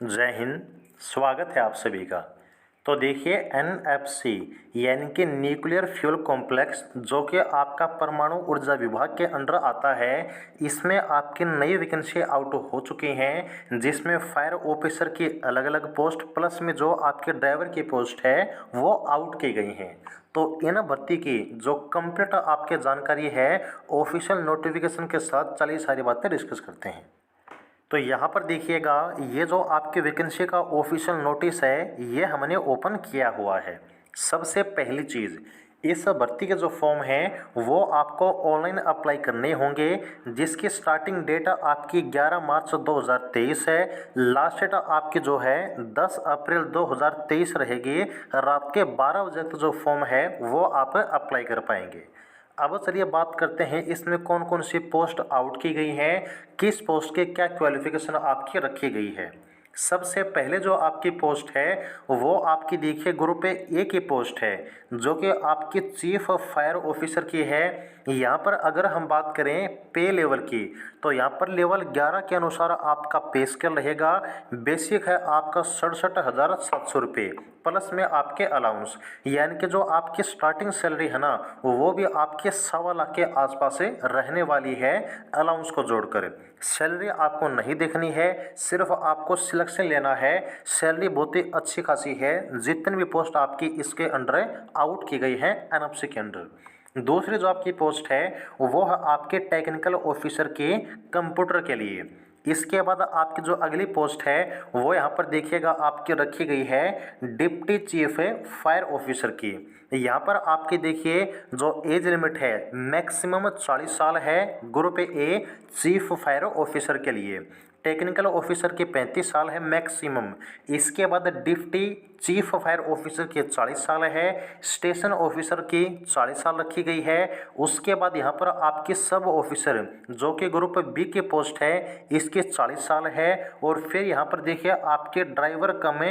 जय हिंद। स्वागत है आप सभी का। तो देखिए एनएफसी यानी कि न्यूक्लियर फ्यूल कॉम्प्लेक्स जो कि आपका परमाणु ऊर्जा विभाग के अंडर आता है, इसमें आपकी नई वैकेंसी आउट हो चुकी हैं, जिसमें फायर ऑफिसर की अलग अलग पोस्ट प्लस में जो आपके ड्राइवर की पोस्ट है वो आउट की गई हैं। तो इन भर्ती की जो कंप्लीट आपके जानकारी है ऑफिशियल नोटिफिकेशन के साथ चलिए सारी बातें डिस्कस करते हैं। तो यहाँ पर देखिएगा, ये जो आपकी वैकेंसी का ऑफिशियल नोटिस है ये हमने ओपन किया हुआ है। सबसे पहली चीज़, इस भर्ती के जो फॉर्म हैं वो आपको ऑनलाइन अप्लाई करने होंगे, जिसकी स्टार्टिंग डेट आपकी 11 मार्च 2023 है। लास्ट डेट आपकी जो है 10 अप्रैल 2023 रहेगी। रात के 12 बजे तक जो फॉर्म है वो आप अप्लाई कर पाएंगे। अब चलिए बात करते हैं इसमें कौन कौन सी पोस्ट आउट की गई हैं, किस पोस्ट के क्या क्वालिफिकेशन आपकी रखी गई है। सबसे पहले जो आपकी पोस्ट है वो आपकी देखिए ग्रुप ए की पोस्ट है, जो कि आपकी चीफ फायर ऑफिसर की है। यहाँ पर अगर हम बात करें पे लेवल की, तो यहाँ पर लेवल 11 के अनुसार आपका पे स्केल रहेगा। बेसिक है आपका 67,700 रुपये, प्लस में आपके अलाउंस, यानी कि जो आपकी स्टार्टिंग सैलरी है ना वो भी आपके 1.25 लाख के आसपास से रहने वाली है। अलाउंस को जोड़कर सैलरी आपको नहीं देखनी है, सिर्फ आपको सिलेक्शन लेना है। सैलरी बहुत ही अच्छी खासी है, जितनी भी पोस्ट आपकी इसके अंडर आउट की गई है एनएफसी के अंडर। दूसरी जो आपकी पोस्ट है वो है आपके टेक्निकल ऑफिसर के कंप्यूटर के लिए। इसके बाद आपकी जो अगली पोस्ट है वो यहाँ पर देखिएगा आपकी रखी गई है डिप्टी चीफ फायर ऑफिसर की। यहाँ पर आपकी देखिए जो एज लिमिट है मैक्सिमम 40 साल है group a chief fire officer के लिए। टेक्निकल ऑफिसर की 35 साल है मैक्सिमम। इसके बाद डिप्टी चीफ फायर ऑफिसर की 40 साल है, स्टेशन ऑफिसर की 40 साल रखी गई है। उसके बाद यहाँ पर आपकी सब ऑफिसर जो कि ग्रुप बी की पोस्ट है इसकी 40 साल है। और फिर यहाँ पर देखिए आपके ड्राइवर कम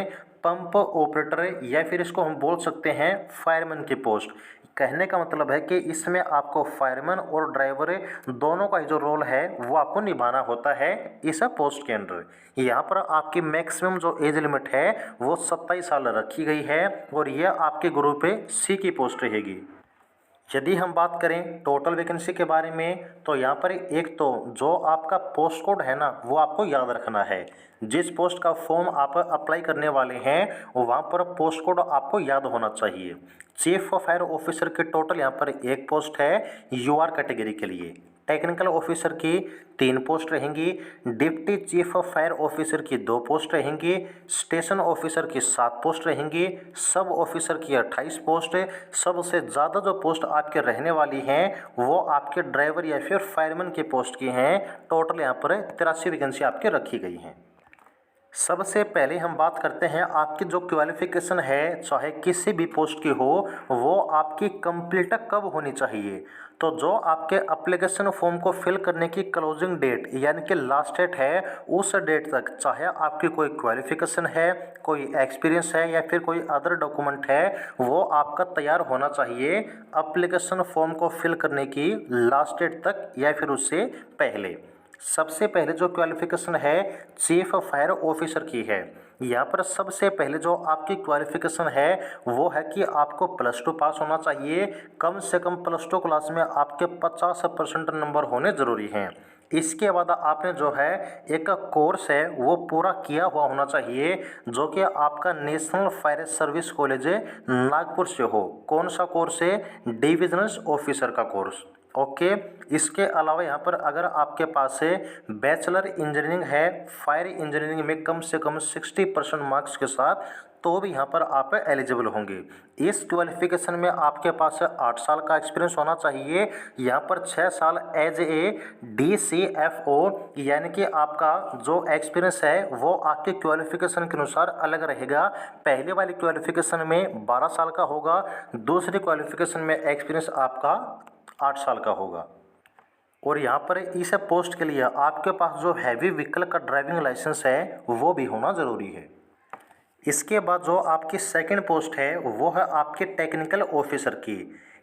पंप ऑपरेटर या फिर इसको हम बोल सकते हैं फायरमैन की पोस्ट। कहने का मतलब है कि इसमें आपको फायरमैन और ड्राइवर दोनों का जो रोल है वो आपको निभाना होता है इस पोस्ट के अंदर। यहाँ पर आपकी मैक्सिमम जो एज लिमिट है वो 27 साल रखी गई है और यह आपके ग्रुप सी की पोस्ट रहेगी। यदि हम बात करें टोटल वैकेंसी के बारे में, तो यहाँ पर एक तो जो आपका पोस्ट कोड है ना वो आपको याद रखना है। जिस पोस्ट का फॉर्म आप अप्लाई करने वाले हैं वहाँ पर पोस्ट कोड आपको याद होना चाहिए। चीफ फायर ऑफिसर के टोटल यहाँ पर एक पोस्ट है यूआर कैटेगरी के लिए। टेक्निकल ऑफिसर की 3 पोस्ट रहेंगी, डिप्टी चीफ फायर ऑफिसर की 2 पोस्ट रहेंगी, स्टेशन ऑफिसर की 7 पोस्ट रहेंगी, सब ऑफिसर की 28 पोस्ट। सबसे ज़्यादा जो पोस्ट आपके रहने वाली हैं वो आपके ड्राइवर या फिर फायरमैन की पोस्ट की हैं। टोटल यहाँ पर 83 वैकेंसी आपके रखी गई हैं। सबसे पहले हम बात करते हैं आपकी जो क्वालिफिकेशन है चाहे किसी भी पोस्ट की हो वो आपकी कंप्लीट कब होनी चाहिए। तो जो आपके एप्लीकेशन फॉर्म को फिल करने की क्लोजिंग डेट यानी कि लास्ट डेट है उस डेट तक चाहे आपकी कोई क्वालिफिकेशन है, कोई एक्सपीरियंस है या फिर कोई अदर डॉक्यूमेंट है वो आपका तैयार होना चाहिए एप्लीकेशन फॉर्म को फिल करने की लास्ट डेट तक या फिर उससे पहले। सबसे पहले जो क्वालिफिकेशन है चीफ फायर ऑफिसर की है। यहाँ पर सबसे पहले जो आपकी क्वालिफिकेशन है वो है कि आपको +2 पास होना चाहिए। कम से कम +2 क्लास में आपके 50% नंबर होने ज़रूरी हैं। इसके बाद आपने जो है एक कोर्स है वो पूरा किया हुआ होना चाहिए जो कि आपका national fire service college Nagpur से हो। कौन सा कोर्स है? डिविजनल ऑफिसर का कोर्स। ओके। इसके अलावा यहाँ पर अगर आपके पास है बैचलर इंजीनियरिंग है फायर इंजीनियरिंग में कम से कम 60% मार्क्स के साथ, तो भी यहाँ पर आप एलिजिबल होंगे। इस क्वालिफिकेशन में आपके पास 8 साल का एक्सपीरियंस होना चाहिए। यहाँ पर 6 साल एज ए DCFO यानी कि आपका जो एक्सपीरियंस है वो आपके क्वालिफिकेशन के अनुसार अलग रहेगा। पहले वाली क्वालिफिकेशन में 12 साल का होगा, दूसरी क्वालिफिकेशन में एक्सपीरियंस आपका 8 साल का होगा। और यहाँ पर इस पोस्ट के लिए आपके पास जो हैवी व्हीकल का ड्राइविंग लाइसेंस है वो भी होना ज़रूरी है। इसके बाद जो आपकी सेकंड पोस्ट है वो है आपके टेक्निकल ऑफिसर की।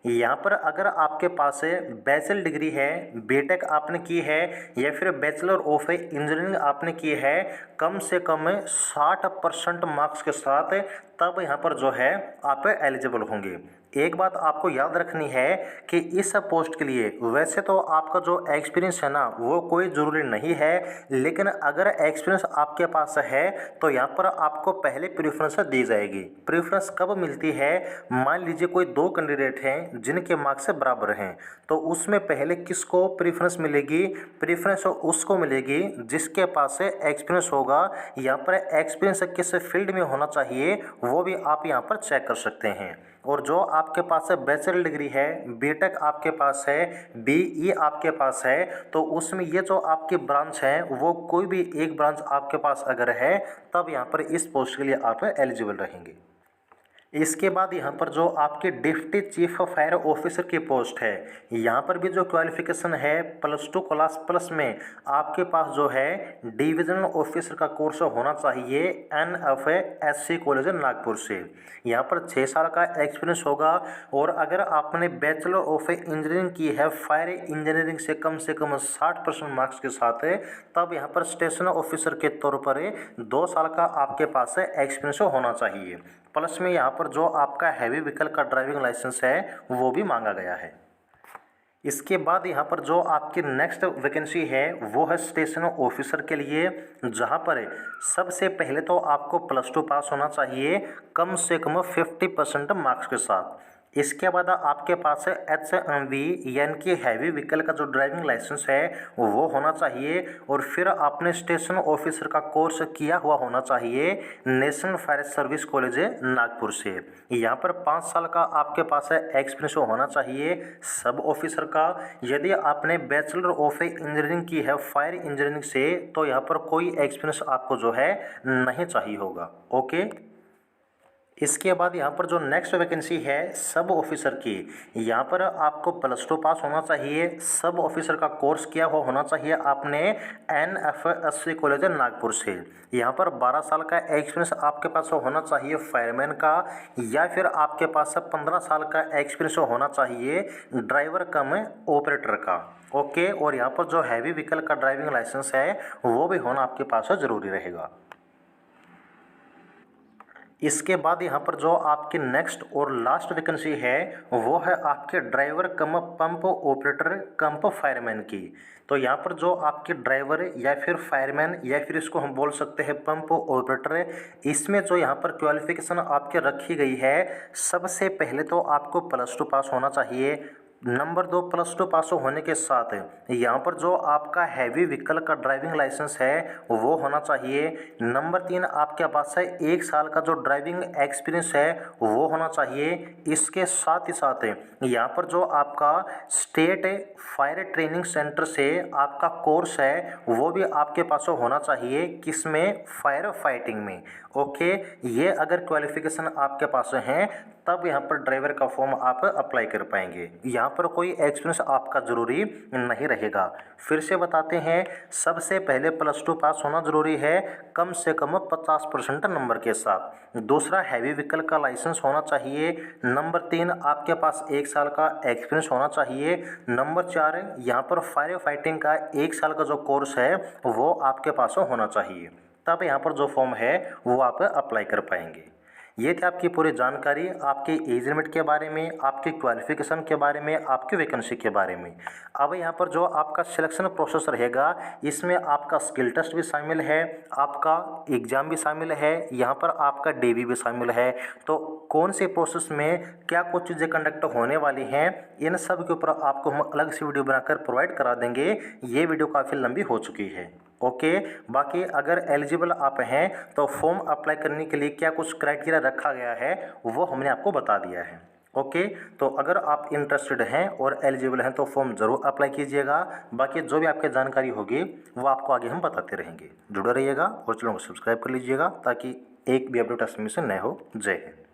यहाँ पर अगर आपके पास बैचलर डिग्री है, बीटेक आपने की है या फिर बैचलर ऑफ इंजीनियरिंग आपने की है कम से कम 60% मार्क्स के साथ, तब यहाँ पर जो है आप एलिजिबल होंगे। एक बात आपको याद रखनी है कि इस पोस्ट के लिए वैसे तो आपका जो एक्सपीरियंस है ना वो कोई ज़रूरी नहीं है, लेकिन अगर एक्सपीरियंस आपके पास है तो यहाँ पर आपको पहले प्रेफरेंस दी जाएगी। प्रेफरेंस कब मिलती है? मान लीजिए कोई दो कैंडिडेट हैं जिनके मार्क्स बराबर हैं, तो उसमें पहले किसको प्रेफरेंस मिलेगी? प्रेफरेंस उसको मिलेगी जिसके पास एक्सपीरियंस होगा। यहाँ पर एक्सपीरियंस किस फील्ड में होना चाहिए वो भी आप यहाँ पर चेक कर सकते हैं। और जो आपके पास बैचलर डिग्री है, बीटेक आपके पास है, बीई आपके पास है, तो उसमें ये जो आपकी ब्रांच है वो कोई भी एक ब्रांच आपके पास अगर है तब यहाँ पर इस पोस्ट के लिए आप एलिजिबल रहेंगे। इसके बाद यहाँ पर जो आपके डिप्टी चीफ फायर ऑफिसर की पोस्ट है, यहाँ पर भी जो क्वालिफिकेशन है +2 क्लास प्लस में आपके पास जो है डिवीजनल ऑफिसर का कोर्स होना चाहिए NFSC कॉलेज नागपुर से। यहाँ पर 6 साल का एक्सपीरियंस होगा। और अगर आपने बैचलर ऑफ इंजीनियरिंग की है फायर इंजीनियरिंग से कम 60% मार्क्स के साथ, तब यहाँ पर स्टेशन ऑफिसर के तौर पर 2 साल का आपके पास एक्सपीरियंस होना चाहिए। प्लस में यहाँ पर जो आपका हैवी व्हीकल का ड्राइविंग लाइसेंस है वो भी मांगा गया है। इसके बाद यहाँ पर जो आपकी नेक्स्ट वैकेंसी है वो है स्टेशन ऑफिसर के लिए, जहाँ पर सबसे पहले तो आपको +2 पास होना चाहिए कम से कम 50% मार्क्स के साथ। इसके बाद आपके पास HMV यानी कि हैवी व्हीकल का जो ड्राइविंग लाइसेंस है वो होना चाहिए। और फिर आपने स्टेशन ऑफिसर का कोर्स किया हुआ होना चाहिए national fire service college Nagpur से। यहाँ पर 5 साल का आपके पास एक्सपीरियंस होना चाहिए सब ऑफिसर का। यदि आपने बैचलर ऑफ इंजीनियरिंग की है फायर इंजीनियरिंग से तो यहाँ पर कोई एक्सपीरियंस आपको जो है नहीं चाहिए होगा। ओके। इसके बाद यहाँ पर जो नेक्स्ट वैकेंसी है सब ऑफिसर की, यहाँ पर आपको +2 पास होना चाहिए, सब ऑफिसर का कोर्स किया हुआ होना चाहिए आपने NFSC कॉलेज नागपुर से। यहाँ पर 12 साल का एक्सपीरियंस आपके पास होना चाहिए फायरमैन का, या फिर आपके पास 15 साल का एक्सपीरियंस होना चाहिए ड्राइवर कम ऑपरेटर का। ओके। और यहाँ पर जो हैवी व्हीकल का ड्राइविंग लाइसेंस है वो भी होना आपके पास ज़रूरी रहेगा। इसके बाद यहाँ पर जो आपकी नेक्स्ट और लास्ट वैकेंसी है वो है आपके ड्राइवर कम पंप ऑपरेटर कम फायरमैन की। तो यहाँ पर जो आपके ड्राइवर या फिर फायरमैन या फिर इसको हम बोल सकते हैं पंप ऑपरेटर, इसमें जो यहाँ पर क्वालिफिकेशन आपके रखी गई है, सबसे पहले तो आपको +2 पास होना चाहिए। नंबर 2 +2 पास होने के साथ यहाँ पर जो आपका हैवी व्हीकल का ड्राइविंग लाइसेंस है वो होना चाहिए। नंबर 3 आपके पास है 1 साल का जो ड्राइविंग एक्सपीरियंस है वो होना चाहिए। इसके साथ ही साथ यहाँ पर जो आपका स्टेट फायर ट्रेनिंग सेंटर से आपका कोर्स है वो भी आपके पास होना चाहिए, किसमें? फायर फाइटिंग में। ओके। ये अगर क्वालिफिकेशन आपके पास है तब यहाँ पर ड्राइवर का फॉर्म आप अप्लाई कर पाएंगे। यहाँ पर कोई एक्सपीरियंस आपका ज़रूरी नहीं रहेगा। फिर से बताते हैं, सबसे पहले +2 पास होना ज़रूरी है कम से कम 50% नंबर के साथ। दूसरा हैवी व्हीकल का लाइसेंस होना चाहिए। नंबर 3 आपके पास 1 साल का एक्सपीरियंस होना चाहिए। नंबर 4 यहाँ पर फायर फाइटिंग का 1 साल का जो कोर्स है वो आपके पास होना चाहिए, तब यहाँ पर जो फॉर्म है वो आप अप्लाई कर पाएंगे। ये थी आपकी पूरी जानकारी आपके एज लिमिट के बारे में, आपके क्वालिफिकेशन के बारे में, आपकी वैकेंसी के बारे में। अब यहाँ पर जो आपका सिलेक्शन प्रोसेस रहेगा इसमें आपका स्किल टेस्ट भी शामिल है, आपका एग्ज़ाम भी शामिल है, यहाँ पर आपका DV भी शामिल है। तो कौन से प्रोसेस में क्या कुछ चीज़ें कंडक्ट होने वाली हैं, इन सब के ऊपर आपको हम अलग से वीडियो बनाकर प्रोवाइड करा देंगे। ये वीडियो काफ़ी लंबी हो चुकी है। ओके। बाकी अगर एलिजिबल आप हैं तो फॉर्म अप्लाई करने के लिए क्या कुछ क्राइटेरिया रखा गया है वो हमने आपको बता दिया है। ओके। तो अगर आप इंटरेस्टेड हैं और एलिजिबल हैं तो फॉर्म ज़रूर अप्लाई कीजिएगा। बाकी जो भी आपकी जानकारी होगी वो आपको आगे हम बताते रहेंगे। जुड़े रहिएगा और चैनल को सब्सक्राइब कर लीजिएगा ताकि एक भी अपडेट मिस न हो। जय हिंद।